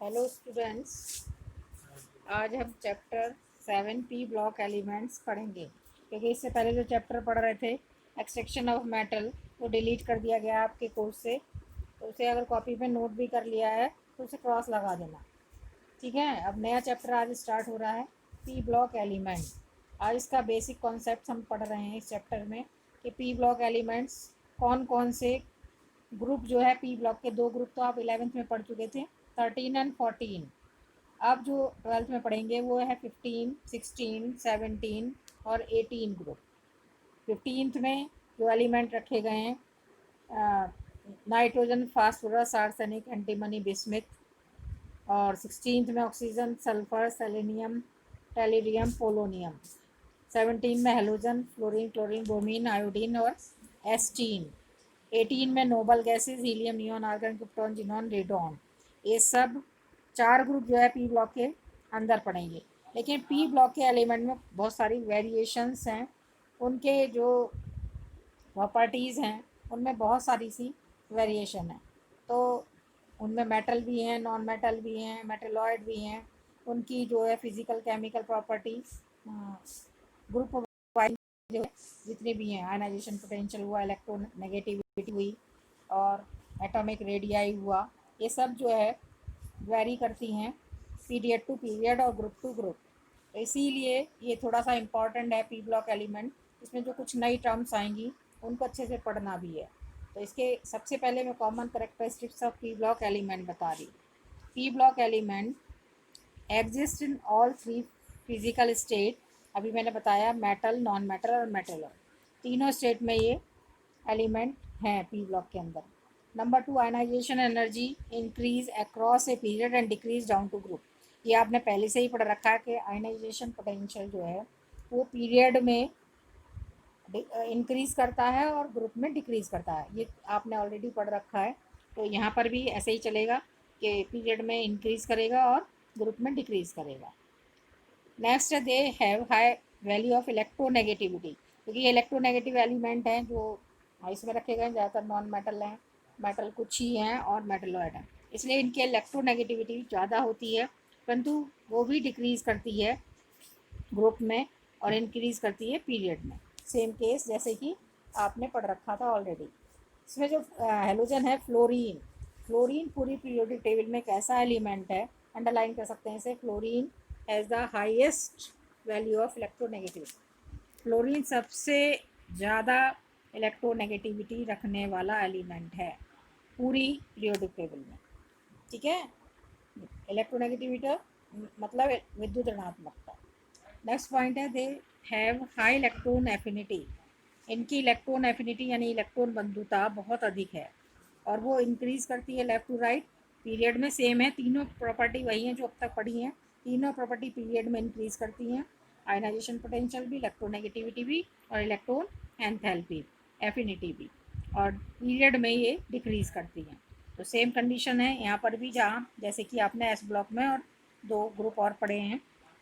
Hello students, आज हम chapter 7 P block elements पढ़ेंगे। क्योंकि इससे पहले जो चैप्टर पढ़ रहे थे एक्सट्रैक्शन ऑफ मेटल, वो डिलीट कर दिया गया आपके कोर्स से। तो उसे अगर कॉपी पे नोट भी कर लिया है तो उसे क्रॉस लगा देना। ठीक है, अब नया चैप्टर आज स्टार्ट हो रहा है, पी ब्लॉक एलिमेंट। आज इसका बेसिक कॉन्सेप्ट हम पढ़ रहे हैं इस चैप्टर में कि पी ब्लॉक एलिमेंट्स कौन कौन से ग्रुप जो है। पी ब्लॉक के दो ग्रुप तो आप 11th में पढ़ चुके थे, 13 एंड 14। अब जो 12th में पढ़ेंगे वो है 15, 16, 17 और 18 ग्रुप। 15th में जो एलिमेंट रखे गए हैं, nitrogen, phosphorus, arsenic, antimony, bismuth. और 16th में oxygen, sulphur, selenium, tellurium, polonium. 17 में halogen, fluorine, chlorine, bromine, iodine और एस्टीन। 18 में noble gases, helium, neon, argon, krypton, xenon, radon. ये सब चार ग्रुप जो है पी ब्लॉक के अंदर पड़ेंगे। लेकिन पी ब्लॉक के एलिमेंट में बहुत सारी वेरिएशंस हैं, उनके जो प्रॉपर्टीज़ हैं उनमें बहुत सारी सी वेरिएशन है। तो उनमें मेटल भी हैं, नॉन मेटल भी हैं, मेटलॉइड भी हैं। उनकी जो है physical chemical property group wise जो है जितनी भी हैं, आयनाइजेशन पोटेंशियल हुआ, इलेक्ट्रोनेगेटिविटी हुई और एटॉमिक रेडियाई हुआ, ये सब जो है वेरी करती हैं पीरियड टू पीरियड और ग्रुप टू ग्रुप। तो इसीलिए ये थोड़ा सा इम्पॉर्टेंट है पी ब्लॉक एलिमेंट। इसमें जो कुछ नई टर्म्स आएंगी उनको अच्छे से पढ़ना भी है। तो इसके सबसे पहले मैं common characteristics of P block element बता रही। P block element exist in all three physical state. अभी मैंने बताया मेटल, नॉन मेटल और मेटलॉइड, तीनों स्टेट में ये एलिमेंट हैं पी ब्लॉक के अंदर। Number 2, ionisation energy increase across a period and decrease down to group. ये आपने पहले से ही पढ़ रखा है कि आयनाइजेशन पोटेंशियल जो है वो पीरियड में इंक्रीज़ करता है और ग्रुप में डिक्रीज़ करता है। ये आपने ऑलरेडी पढ़ रखा है। तो यहाँ पर भी ऐसे ही चलेगा कि पीरियड में इंक्रीज़ करेगा और ग्रुप में डिक्रीज़ करेगा। नेक्स्ट है they have high value of electronegativity, क्योंकि ये इलेक्ट्रोनेगेटिव एलिमेंट हैं जो इसमें रखे गए हैं। ज़्यादातर नॉन मेटल हैं, मेटल कुछ ही हैं और मेटलॉइड हैं, इसलिए इनकी इलेक्ट्रोनेगेटिविटी ज़्यादा होती है, परंतु वो भी डिक्रीज़ करती है ग्रुप में और इंक्रीज़ करती है पीरियड में। सेम केस जैसे कि आपने पढ़ रखा था ऑलरेडी। इसमें जो हेलोजन है, फ्लोरीन। फ्लोरीन पूरी पीरियोडिक टेबल में एक ऐसा एलिमेंट है, अंडरलाइन कर सकते हैं इसे, fluorine has the highest value of electronegativity. Fluorine सबसे ज़्यादा इलेक्ट्रोनेगेटिविटी रखने वाला एलिमेंट है पूरी पीरियोडिक टेबल में। ठीक है, इलेक्ट्रोनेगेटिविटी मतलब विद्युत ऋणात्मकता। नेक्स्ट पॉइंट है they have high electron affinity. इनकी इलेक्ट्रॉन एफिनिटी यानी इलेक्ट्रॉन बंधुता बहुत अधिक है और वो इंक्रीज़ करती है लेफ़्ट टू राइट। पीरियड में सेम है, तीनों प्रॉपर्टी वही हैं जो अब तक पढ़ी हैं। तीनों प्रॉपर्टी पीरियड में इंक्रीज़ करती हैं, आयनाइजेशन पोटेंशियल भी, इलेक्ट्रोनेगेटिविटी भी और इलेक्ट्रॉन एंथैल्पी एफिनिटी भी, और पीरियड में ये डिक्रीज़ करती हैं। तो सेम कंडीशन है यहाँ पर भी, जहाँ जैसे कि आपने एस ब्लॉक में और दो ग्रुप और पढ़े हैं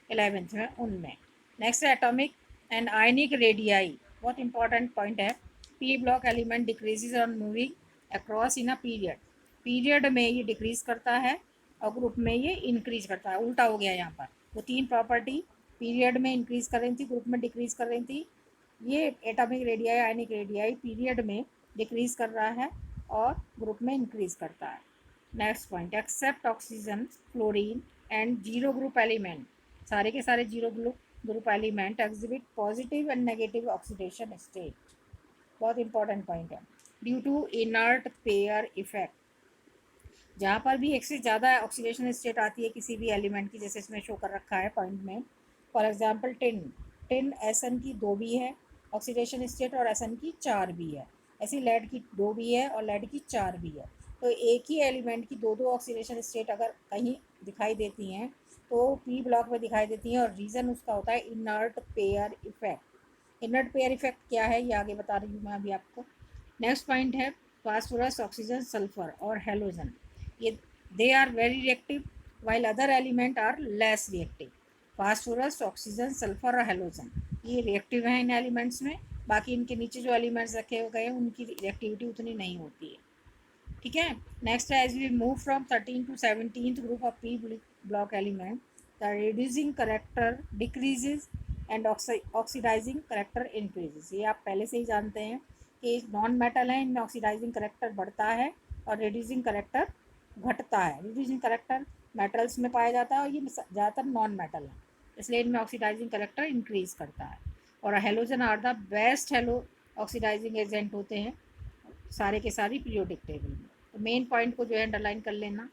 11th में उनमें। नेक्स्ट है एटॉमिक एंड आयनिक रेडियाई, बहुत इंपॉर्टेंट पॉइंट है। P block element decreases on moving across in a period. Period में ये डिक्रीज करता है और ग्रुप में ये इंक्रीज करता है। उल्टा हो गया यहाँ पर, वो तीन प्रॉपर्टी पीरियड में इंक्रीज कर रही थी, ग्रुप में डिक्रीज कर रही थी। ये atomic radii, ionic radii period में डिक्रीज कर रहा है और ग्रुप में इंक्रीज करता है। Next point, except oxygen, fluorine and zero group element, सारे के सारे zero group element exhibit positive and negative oxidation state. बहुत इंपॉर्टेंट पॉइंट है। Due to inert pair effect, जहाँ पर भी एक से ज़्यादा ऑक्सीडेशन स्टेट आती है किसी भी एलिमेंट की, जैसे इसमें शो कर रखा है पॉइंट में। For example tin, tin SN की 2 भी है ऑक्सीडेशन स्टेट और एसएन की 4 भी है। ऐसी लेड की 2 भी है और लेड की 4 भी है। तो एक ही एलिमेंट की दो दो ऑक्सीडेशन स्टेट अगर कहीं दिखाई देती हैं तो पी ब्लॉक में दिखाई देती हैं, और रीज़न उसका होता है inert pair effect. Inert pair effect क्या है ये आगे बता रही हूँ मैं अभी आपको। नेक्स्ट पॉइंट है फास्फोरस, ऑक्सीजन, सल्फर और हेलोजन। ये they are very reactive while other element are less reactive. Phosphorus, oxygen, sulphur और हेलोजन ये रिएक्टिव हैं इन एलिमेंट्स में। बाकी इनके नीचे जो एलिमेंट्स रखे गए हैं उनकी रिएक्टिविटी उतनी नहीं होती है। ठीक है। Next as we move from 13 to 17th group of P block element, the reducing character decreases and oxidising character increases. ये आप पहले से ही जानते हैं कि नॉन मेटल है, इनमें ऑक्सीडाइजिंग करेक्टर बढ़ता है और रिड्यूसिंग करेक्टर घटता है। रिड्यूसिंग करेक्टर मेटल्स में पाया जाता है और ये ज़्यादातर नॉन मेटल है, इसलिए इनमें ऑक्सीडाइजिंग करेक्टर इंक्रीज करता है। और halogen are the best halo oxidising agent होते हैं सारे के सारी पीरियोडिक टेबल में। तो मेन पॉइंट को जो है अंडरलाइन कर लेना।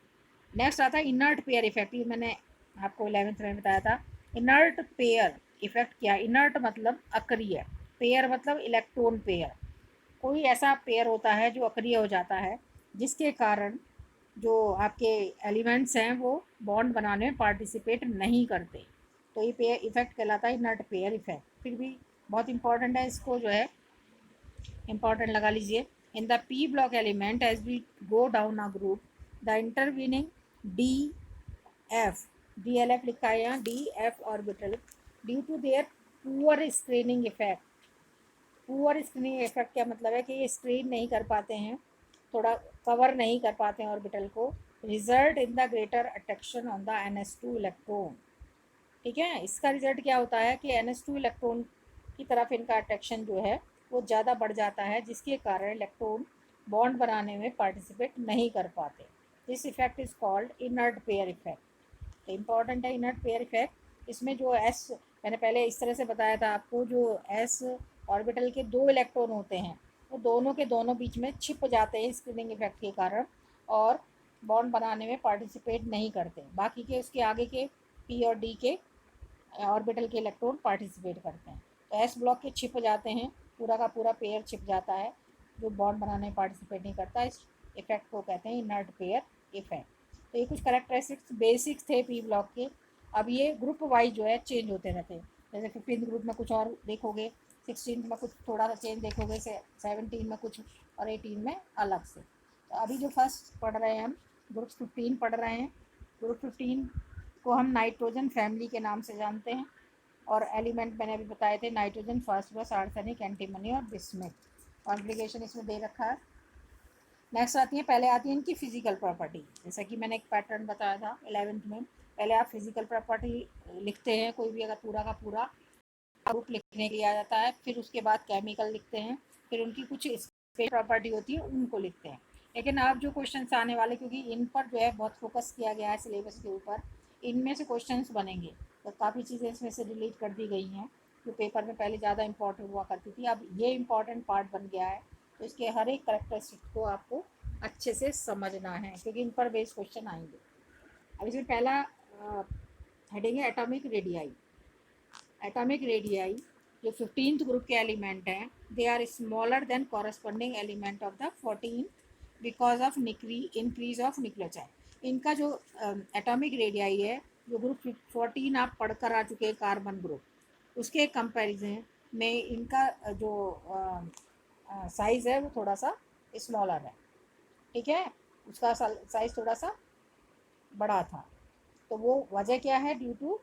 नेक्स्ट आता है इनर्ट पेयर इफेक्ट। ये मैंने आपको 11th में बताया था। इनर्ट पेयर इफेक्ट क्या है? इनर्ट मतलब अक्रिय, पेयर मतलब इलेक्ट्रॉन पेयर। कोई ऐसा पेयर होता है जो अक्रिय हो जाता है, जिसके कारण जो आपके एलिमेंट्स हैं वो बॉन्ड बनाने में पार्टिसिपेट नहीं करते, तो ये पेयर इफेक्ट कहलाता है इनर्ट पेयर इफेक्ट। फिर भी बहुत इंपॉर्टेंट है, इसको जो है इंपॉर्टेंट लगा लीजिए। In the P block element as we go down a group, the intervening D F, D L F लिखा है यहाँ, D F orbital, due to their poor screening effect. Poor screening effect क्या मतलब है कि ये स्क्रीन नहीं कर पाते हैं, थोड़ा कवर नहीं कर पाते हैं ऑर्बिटल को, result in the greater attraction on the NH2 electron. ठीक है, इसका रिजल्ट क्या होता है कि NH2 इलेक्ट्रॉन की तरफ इनका अट्रैक्शन जो है वो ज़्यादा बढ़ जाता है, जिसके कारण इलेक्ट्रॉन बॉन्ड बनाने में पार्टिसिपेट नहीं कर पाते। This effect is called inert pair effect. Important है इनर्ट पेयर इफेक्ट। इसमें जो एस, मैंने पहले इस तरह से बताया था आपको, जो एस ऑर्बिटल के 2 इलेक्ट्रॉन होते हैं वो दोनों के दोनों बीच में छिप जाते हैं स्क्रीनिंग इफेक्ट के कारण और बॉन्ड बनाने में पार्टिसिपेट नहीं करते। बाकी के उसके आगे के पी और डी के ऑर्बिटल के इलेक्ट्रॉन पार्टिसिपेट करते हैं। तो एस ब्लॉक के छिप जाते हैं, पूरा का पूरा पेयर छिप जाता है, जो बॉन्ड बनाने में पार्टिसिपेट नहीं करता। इस इफेक्ट को कहते हैं इनर्ट पेयर इफेक्ट। तो ये कुछ करेक्टरिस्टिक्स बेसिक्स थे पी ब्लॉक के। अब ये ग्रुप वाइज जो है चेंज होते रहते हैं, जैसे 15th ग्रुप में कुछ और देखोगे, 16th में कुछ थोड़ा सा चेंज देखोगे, 17 में कुछ और 18 में अलग से। तो अभी जो फर्स्ट पढ़ रहे हैं हम, ग्रुप 15 पढ़ रहे हैं। ग्रुप 15 को हम नाइट्रोजन फैमिली के नाम से जानते हैं और एलिमेंट मैंने अभी बताए थे, नाइट्रोजन, फास्फोरस, आर्सेनिक, एंटीमनी और बिस्मिथ। कॉन्ग्रीगेशन इसमें दे रखा है। नेक्स्ट आती है, पहले आती है इनकी फिजिकल प्रॉपर्टी। जैसा कि मैंने एक पैटर्न बताया था 11th में, पहले आप फिजिकल प्रॉपर्टी लिखते हैं, कोई भी अगर पूरा का पूरा ग्रुप लिखने के लिए आ जाता है, फिर उसके बाद केमिकल लिखते हैं, फिर उनकी कुछ स्पेशल प्रॉपर्टी होती है उनको लिखते हैं। लेकिन अब जो क्वेश्चन आने वाले, क्योंकि इन पर जो है बहुत फोकस किया गया है सिलेबस के ऊपर, इनमें से क्वेश्चन बनेंगे, तो काफ़ी चीज़ें इसमें से डिलीट कर दी गई हैं जो पेपर में पहले ज़्यादा इंपॉर्टेंट हुआ करती थी, अब ये इंपॉर्टेंट पार्ट बन गया है। तो इसके हर एक करेक्टरिस्टिक को आपको अच्छे से समझना है, क्योंकि इन पर बेस्ड क्वेश्चन आएंगे। अब इसमें पहला हेडिंग है एटॉमिक रेडियाई। एटॉमिक रेडियाई जो 15th ग्रुप के एलिमेंट हैं, they are smaller than corresponding element of the 14 because of increase of nucleotide. इनका जो एटॉमिक रेडियाई है, जो ग्रुप 14 आप पढ़कर आ चुके हैं कार्बन ग्रुप, उसके कंपैरिजन में इनका जो साइज़ है वो थोड़ा सा स्मॉलर है। ठीक है, उसका साइज़ थोड़ा सा बड़ा था। तो वो वजह क्या है? Due to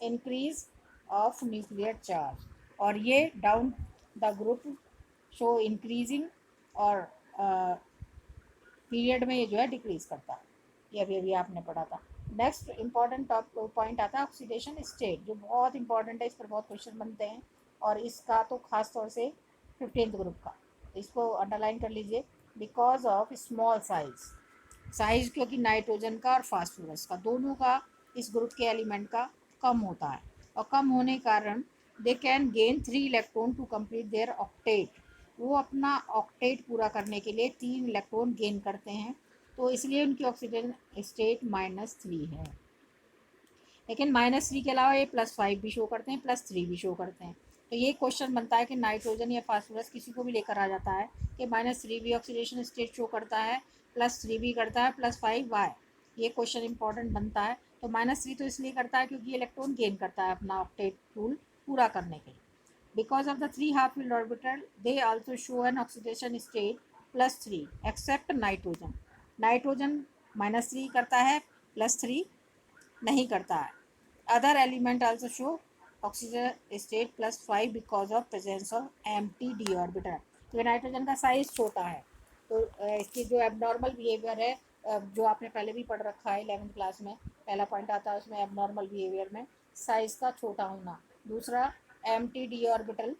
increase of nuclear charge. और ये down the group show increasing और पीरियड में ये जो है डिक्रीज करता है। ये अभी अभी आपने पढ़ा था। नेक्स्ट इंपॉर्टेंट पॉइंट आता है ऑक्सीडेशन स्टेट, जो बहुत इंपॉर्टेंट है, इस पर बहुत क्वेश्चन बनते हैं और इसका तो खास तौर से 15th ग्रुप का, इसको अंडरलाइन कर लीजिए। बिकॉज ऑफ स्मॉल साइज क्योंकि नाइट्रोजन का और फास्फोरस का दोनों का इस ग्रुप के एलिमेंट का कम होता है, और कम होने के कारण they can gain 3 electron to complete their octet. वो अपना ऑक्टेट पूरा करने के लिए 3 इलेक्ट्रॉन गेन करते हैं, तो इसलिए उनकी ऑक्सीजन स्टेट -3 है। लेकिन -3 के अलावा ये +5 भी शो करते हैं, +3 भी शो करते हैं। तो ये क्वेश्चन बनता है कि नाइट्रोजन या फास्फोरस किसी को भी लेकर आ जाता है कि -3 भी ऑक्सीडेशन स्टेट शो करता है, +3 भी करता है, +5 वाई। ये क्वेश्चन इंपॉर्टेंट बनता है। तो -3 तो इसलिए करता है क्योंकि इलेक्ट्रॉन गेन करता है अपना ऑक्टेट रूल पूरा करने के लिए। Because of the 3 half-filled orbital, they also show an oxidation state +3 except nitrogen. Nitrogen -3 करता है, +3 नहीं करता है। Other element also show oxygen state +5 because of presence of empty D orbital. तो नाइट्रोजन का साइज छोटा है, तो इसकी जो एबनॉर्मल बिहेवियर है, जो आपने पहले भी पढ़ रखा है 11th क्लास में, पहला पॉइंट आता है उसमें एबनॉर्मल बिहेवियर में साइज़ का छोटा होना। दूसरा, एम्प्टी डी ऑर्बिटल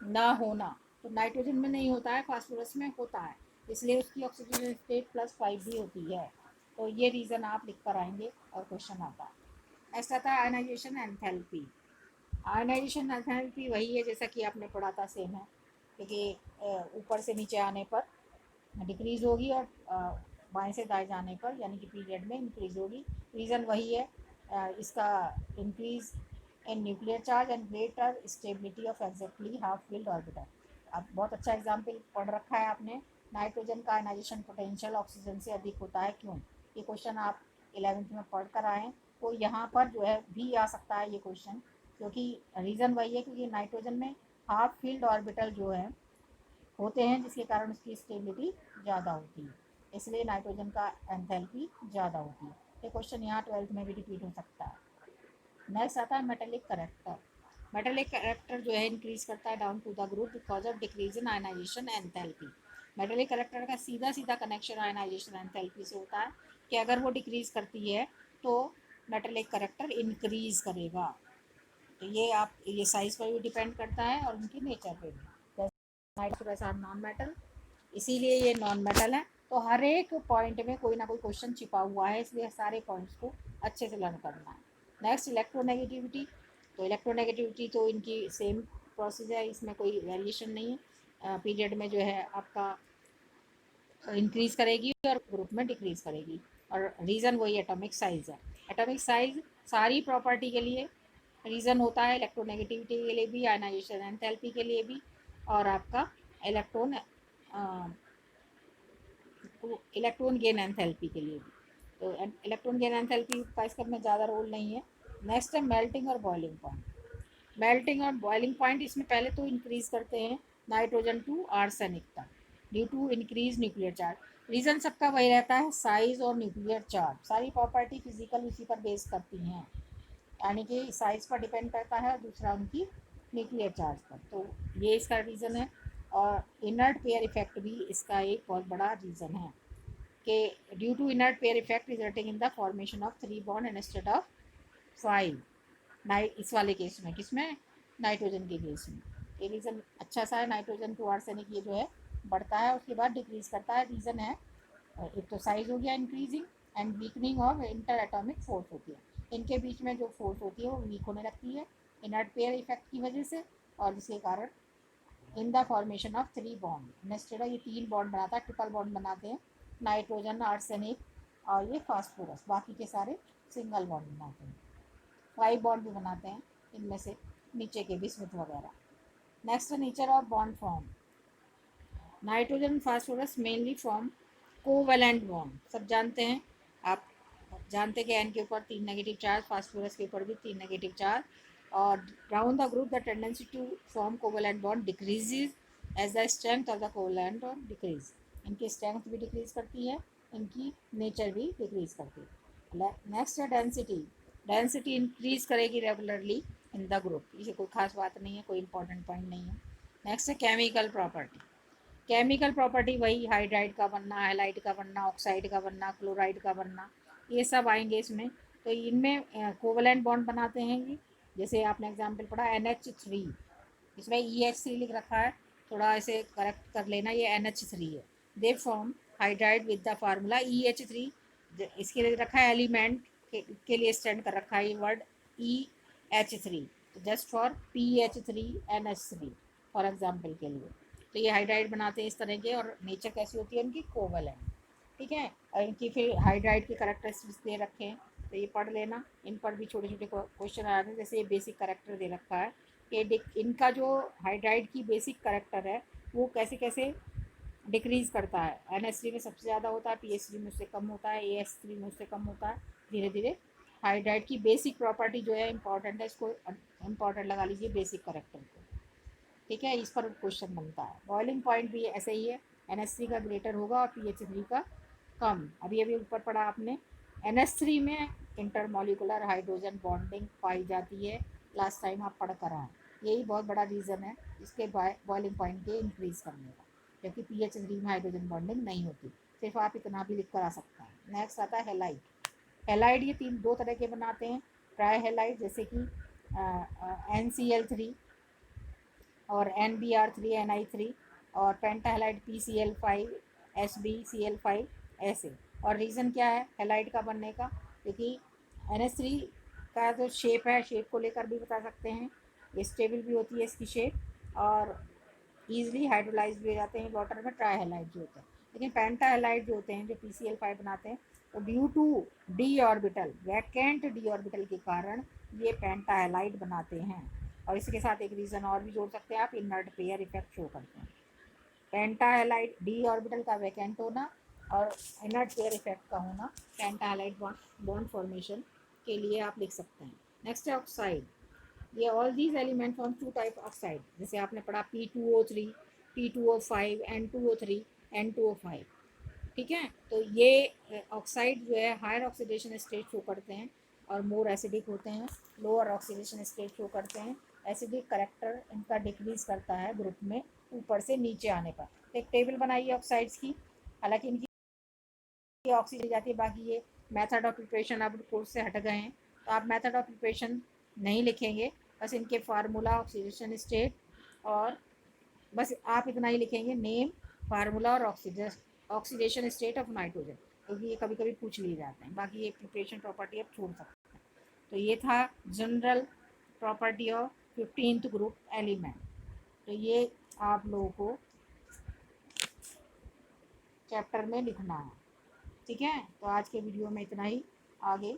ना होना, तो नाइट्रोजन में नहीं होता है, फास्फोरस में होता है, इसलिए उसकी ऑक्सीजन स्टेट +5 भी होती है। तो ये रीज़न आप लिख कर आएंगे और क्वेश्चन आता है। नेक्स्ट आता है आयनाइजेशन एंथैल्पी। आयनाइजेशन एंथैल्पी वही है जैसा कि आपने पढ़ा था, सेम है, क्योंकि ऊपर से नीचे आने पर डिक्रीज़ होगी और बाएं से दाएं जाने पर यानी कि पीरियड में इंक्रीज़ होगी। रीज़न वही है, इसका increase in nuclear charge and greater stability of exactly half filled orbital. अब बहुत अच्छा एग्जाम्पल पढ़ रखा है आपने, नाइट्रोजन का आयनाइजेशन पोटेंशियल ऑक्सीजन से अधिक होता है, क्यों? ये क्वेश्चन आप 11th में पढ़ कर आए, तो यहाँ पर जो है भी आ सकता है ये क्वेश्चन, क्योंकि रीज़न वही है क्योंकि नाइट्रोजन में हाफ फील्ड ऑर्बिटल जो है होते हैं, जिसके कारण उसकी स्टेबिलिटी ज़्यादा होती है, इसलिए नाइट्रोजन का एंथैल्पी ज़्यादा होती है। ये क्वेश्चन यहाँ 12th में भी रिपीट हो सकता है। नेक्स्ट आता है मेटेलिक करेक्टर। मेटेलिक करेक्टर जो है इंक्रीज करता है down to the group because of decrease in ionisation enthalpy. Metallic character का सीधा सीधा कनेक्शन आयनाइजेशन एंथैल्पी से होता है कि अगर वो डिक्रीज करती है तो मेटेलिक करेक्टर इंक्रीज करेगा। तो ये आप ये साइज पर भी डिपेंड करता है और उनकी नेचर पे भी। नाइट्रोजन आर नॉन मेटल, इसीलिए ये नॉन मेटल है। तो हर एक पॉइंट में कोई ना कोई क्वेश्चन छिपा हुआ है, इसलिए सारे पॉइंट्स को अच्छे से लर्न करना है। Next electronegativity. तो इलेक्ट्रोनेगेटिविटी तो इनकी सेम प्रोसेस है, इसमें कोई वेरिएशन नहीं है। पीरियड में जो है आपका इंक्रीज करेगी और ग्रुप में डिक्रीज करेगी, और रीज़न वही एटॉमिक साइज़ है। एटॉमिक साइज़ सारी प्रॉपर्टी के लिए रीज़न होता है, इलेक्ट्रोनेगेटिविटी के लिए भी, आयनाइजेशन एंथैल्पी के लिए भी, और आपका इलेक्ट्रॉन इलेक्ट्रॉन गेन एंथैल्पी के लिए भी। तो इलेक्ट्रॉन गेन एंथैल्पी का इसका में ज़्यादा रोल नहीं है। नेक्स्ट है मेल्टिंग और बॉइलिंग पॉइंट। मेल्टिंग और बॉइलिंग पॉइंट इसमें पहले तो इंक्रीज़ करते हैं नाइट्रोजन टू आर्सेनिक तक due to increase nuclear charge. Reason सबका वही रहता है, साइज़ और न्यूक्लियर चार्ज। सारी प्रॉपर्टी फिजिकल उसी पर बेस करती हैं, यानी कि साइज़ पर डिपेंड करता है, दूसरा उनकी न्यूक्लियर चार्ज पर। तो ये इसका रीज़न है, और इनर्ट पेयर इफेक्ट भी इसका एक बहुत बड़ा रीज़न है कि due to inert pair effect resulting in the formation of 3 bond instead of 5। इस वाले केस में, किसमें? नाइट्रोजन के केस में। ये रीज़न अच्छा सा है, नाइट्रोजन टू आर्सेनिक ये जो है बढ़ता है, उसके बाद डिक्रीज़ करता है। रीज़न है एक तो साइज़ हो गया increasing, and weakening of inter atomic force होती है, इनके बीच में जो फोर्स होती है वो वीक होने लगती है इनर्ट पेयर इफेक्ट की वजह से, और जिसके कारण इन the formation of 3 bond instead of, ये 3 बॉन्ड बनाता है, ट्रिपल बॉन्ड बनाते हैं, नाइट्रोजन, आर्सेनिक और ये फास्फोरस, बाकी के सारे सिंगल बॉन्ड बनाते हैं। 5 बॉन्ड भी बनाते हैं इनमें से, नीचे के भी स्मिथ वगैरह। Next nature of bond form. Nitrogen phosphorus mainly form covalent bond, सब जानते हैं आप, जानते कि एन के ऊपर 3 नेगेटिव चार्ज, फास्फोरस के ऊपर भी 3 नेगेटिव चार्ज, और round the group the tendency to form covalent bond decreases as the strength of the covalent bond decrease. इनकी स्ट्रेंथ भी डिक्रीज करती है, इनकी नेचर भी डिक्रीज करती है। नेक्स्ट है डेंसिटी। डेंसिटी इंक्रीज करेगी रेगुलरली इन द ग्रुप, इसे कोई खास बात नहीं है, कोई इंपॉर्टेंट पॉइंट नहीं है। नेक्स्ट है केमिकल प्रॉपर्टी। केमिकल प्रॉपर्टी वही हाइड्राइड का बनना, हैलाइड का बनना, ऑक्साइड का बनना, क्लोराइड का बनना, ये सब आएंगे इसमें। तो इनमें कोवलेंट बॉन्ड बनाते हैं ये, जैसे आपने एग्जांपल पढ़ा NH3, इसमें EH3 लिख रखा है, थोड़ा ऐसे करेक्ट कर लेना, ये NH3 है। They form hydride with the formula EH3, इसके लिए रखा है एलिमेंट के लिए स्टैंड कर रखा है ये word EH3, just for PH3NH3 for example के लिए। तो ये हाइड्राइड बनाते हैं इस तरह के, और नेचर कैसी होती है इनकी? कोवलेंट, ठीक है। और इनकी फिर हाइड्राइड की करेक्टरिस्टिक्स दे रखे हैं, तो ये पढ़ लेना, इन पर भी छोटे छोटे क्वेश्चन आ रहे हैं। जैसे ये बेसिक करेक्टर दे रखा है कि इनका जो हाइड्राइड की बेसिक करेक्टर है वो कैसे कैसे डिक्रीज़ करता है। NH3 में सबसे ज़्यादा होता है, PH3 में उससे कम होता है, AH3 में उससे कम होता है। धीरे धीरे हाइड्राइड की बेसिक प्रॉपर्टी जो है इंपॉर्टेंट है, इसको इंपॉर्टेंट लगा लीजिए बेसिक करेक्टर को, ठीक है। इस पर क्वेश्चन बनता है। बॉइलिंग पॉइंट भी ऐसे ही है, NH3 का ग्रेटर होगा और PH3 का कम। अभी अभी ऊपर पढ़ा आपने, NH3 में इंटरमोलिकुलर हाइड्रोजन बॉन्डिंग पाई जाती है, लास्ट टाइम आप पढ़ कर आए। यही बहुत बड़ा रीज़न है इसके बॉइलिंग पॉइंट के इंक्रीज़ करने का। जबकि PH3 में हाइड्रोजन बॉन्डिंग नहीं होती। सिर्फ आप इतना भी लिख कर आ सकते हैं। नेक्स्ट आता है हेलाइड। हेलाइड ये दो तरह के बनाते हैं। ट्राई हेलाइड जैसे कि NCl3 और NBr3NI3, और पेंटाहेलाइड PCl5 SbCl5 ऐसे। और रीज़न क्या है हेलाइड का बनने का? क्योंकि NH3 का जो शेप है, शेप को लेकर भी बता सकते हैं, ये स्टेबल भी होती है इसकी शेप, और ईजिली हाइड्रोलाइज भी हो जाते हैं वाटर में ट्राई हेलाइड जो होते हैं। लेकिन पेंटाहेलाइड जो होते हैं, जो PCl5 बनाते हैं, तो due to D orbital, vacant D orbital के कारण ये पेंटाहेलाइड बनाते हैं। और इसके साथ एक रीज़न और भी जोड़ सकते हैं आप, इनर्ट पेयर इफेक्ट शो करते हैं। पेंटाहेलाइड डी ऑर्बिटल का वैकेंट होना और इनर्ट पेयर इफेक्ट का होना पेंटाहेलाइड बॉन्ड फॉर्मेशन के लिए आप लिख सकते हैं। नेक्स्ट है ऑक्साइड। ये all these element form two type oxide. जैसे आपने पढ़ा P2O3, P2O5, N2O3, N2O5। ठीक है, तो ये ऑक्साइड जो है हायर ऑक्सीडेशन स्टेट शो करते हैं और मोर एसिडिक होते हैं, लोअर ऑक्सीडेशन स्टेट शो करते हैं। एसिडिक करेक्टर इनका डिक्रीज करता है ग्रुप में ऊपर से नीचे आने पर। तो एक टेबल बनाइए ऑक्साइड्स की। हालांकि इनकी ऑक्सीजन जाती है, बाकी ये मेथड ऑफ प्रिपरेशन अब कोर्स से हट गए हैं, तो आप मेथड ऑफ प्रिपरेशन नहीं लिखेंगे, बस इनके फार्मूला, ऑक्सीडेशन स्टेट, और बस आप इतना ही लिखेंगे, नेम, फार्मूला और ऑक्सीडेशन स्टेट ऑफ नाइट्रोजन, क्योंकि ये कभी कभी पूछ लिए जाते हैं। बाकी ये प्रिपरेशन प्रॉपर्टी आप छोड़ सकते हैं। तो ये था general property of 15th group element. तो ये आप लोगों को चैप्टर में लिखना है। ठीक है, तो आज के वीडियो में इतना ही। आगे